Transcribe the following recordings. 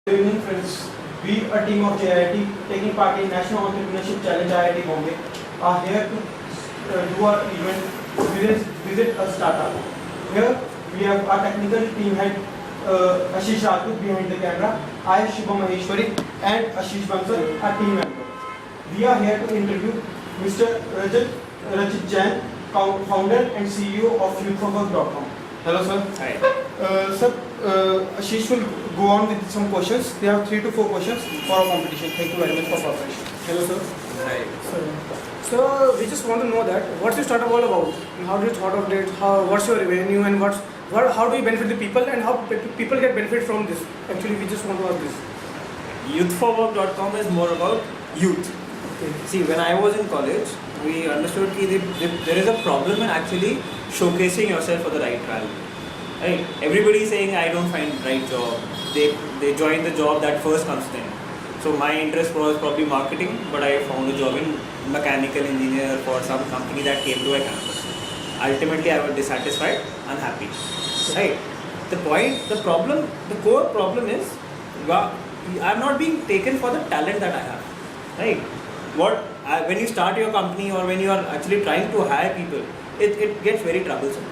Good evening, friends. We, a team of JIIT, taking part in National Entrepreneurship Challenge IIT Bombay, are here to do our event, visit a startup. Here we have our technical team head Ashish Rajput behind the camera, I Shubham Maheshwari, and Ashish Bansal, our team member. We are here to interview Mr. Rajit Jain, founder and CEO of youthforwork.com. Hello, sir. Hi. Sir, Ashish will go on with some questions. We have 3 to 4 questions for our competition. Thank you very much for cooperation. Hello, sir. Hi. So we just want to know that what's your startup all about? And how did you thought of it? What's your revenue and how do you benefit the people and how people get benefit from this? Actually, we just want to ask this. Youthforwork.com is more about youth. Okay. See, when I was in college, we understood that there is a problem in actually showcasing yourself for the right rally. Right? Everybody is saying I don't find right job. They join the job that first comes to them. So my interest was probably marketing, but I found a job in mechanical engineer for some company that came to a campus. Ultimately, I was dissatisfied, unhappy. Right? The core problem is I'm not being taken for the talent that I have. Right? When you start your company or when you are actually trying to hire people, it gets very troublesome.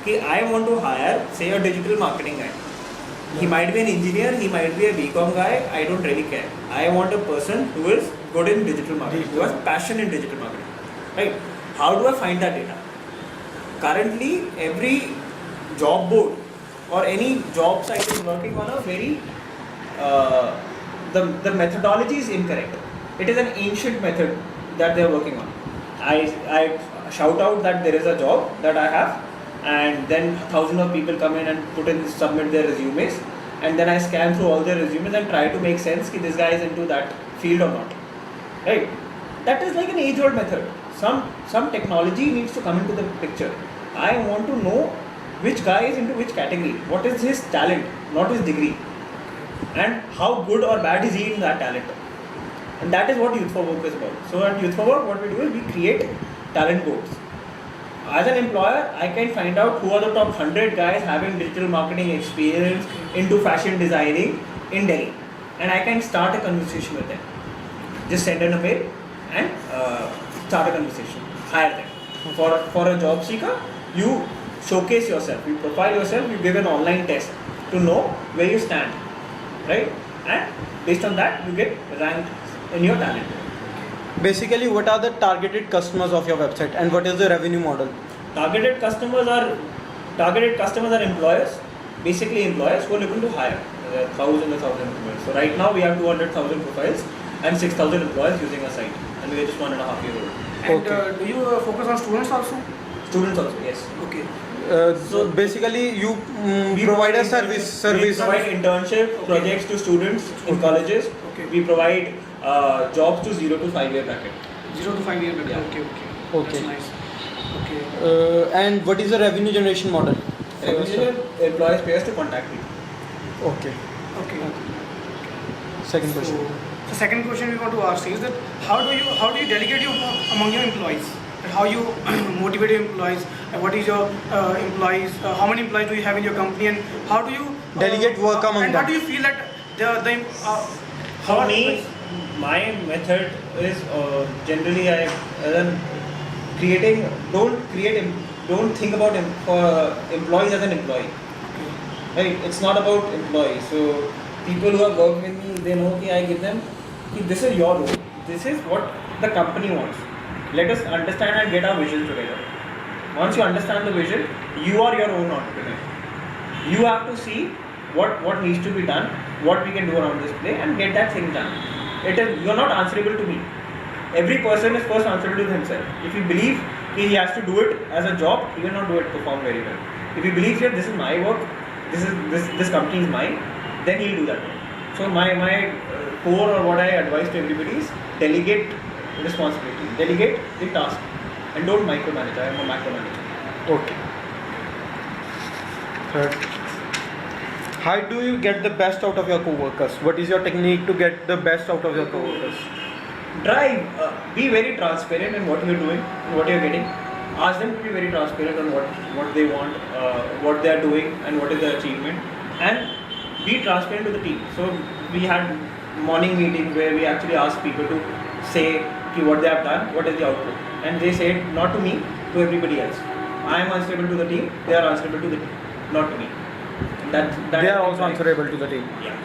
Okay, I want to hire, say, a digital marketing guy. He might be an engineer, he might be a BCom guy, I don't really care. I want a person who is good in digital marketing, who has passion in digital marketing. Right? How do I find that data? Currently, every job board or any job site is working on a very, the methodology is incorrect. It is an ancient method that they are working on. I shout out that there is a job that I have, and then thousands of people come in and submit their resumes, and then I scan through all their resumes and try to make sense that this guy is into that field or not. Right? That is like an age-old method. Some technology needs to come into the picture. I want to know which guy is into which category, what is his talent, not his degree, and how good or bad is he in that talent. And that is what Youth for Work is about. So at Youth for Work, what we do is we create talent boards. As an employer, I can find out who are the top 100 guys having digital marketing experience into fashion designing in Delhi. And I can start a conversation with them. Just send in a mail and start a conversation. Hire them. For a job seeker, you showcase yourself, you profile yourself, you give an online test to know where you stand. Right? And based on that, you get ranked in your talent. Basically, what are the targeted customers of your website and what is the revenue model? Targeted customers are employers, basically employers who are looking to hire. There are thousands employees. So right now we have 200,000 profiles and 6,000 employees using our site, and we are just 1.5 years old. And Okay. do you focus on students also? Students also, yes. Okay. So basically, you provide a service. We provide internship projects to students in colleges. Okay. We provide jobs to 0 to 5 year bracket. 0 to 5 year back. Yeah. Okay. Okay. That's nice. Okay. And what is the revenue generation model? Employees pay us to contact people. Okay. Okay. Second question. So second question we want to ask is that how do you delegate among your employees? And how you motivate your employees? And what is your employees? How many employees do you have in your company? And how do you Delegate work among and them. how do you feel that the For me, my method is generally don't think about employees as an employee. Right? It's not about employees. So people who have worked with me, they know that I give them this is your role. This is what the company wants. Let us understand and get our vision together. Once you understand the vision, you are your own entrepreneur. You have to see what needs to be done, what we can do around this play, and get that thing done. You are not answerable to me. Every person is first answerable to himself. If he believes he has to do it as a job, he will not do it perform very well. If he believes that this is my work, this company is mine, then he will do that work. So my core or what I advise to everybody is delegate responsibility, delegate the task, and don't micromanage. I am a macromanager. Okay. Third. How do you get the best out of your co-workers? What is your technique to get the best out of your co-workers? Be very transparent in what you're doing, what you're getting. Ask them to be very transparent on what they want, what they are doing, and what is their achievement, and be transparent to the team. So we had morning meeting where we actually asked people to say what they have done, what is the output, and they said not to me, to everybody else. I am answerable to the team, they are answerable to the team, not to me. That They are I also think answerable to the team. Yeah.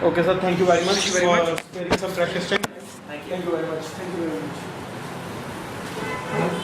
Okay, sir. Thank you very much Thank you very for much. sparing some precious time. Thank you. Thank you very much. Thank you very much.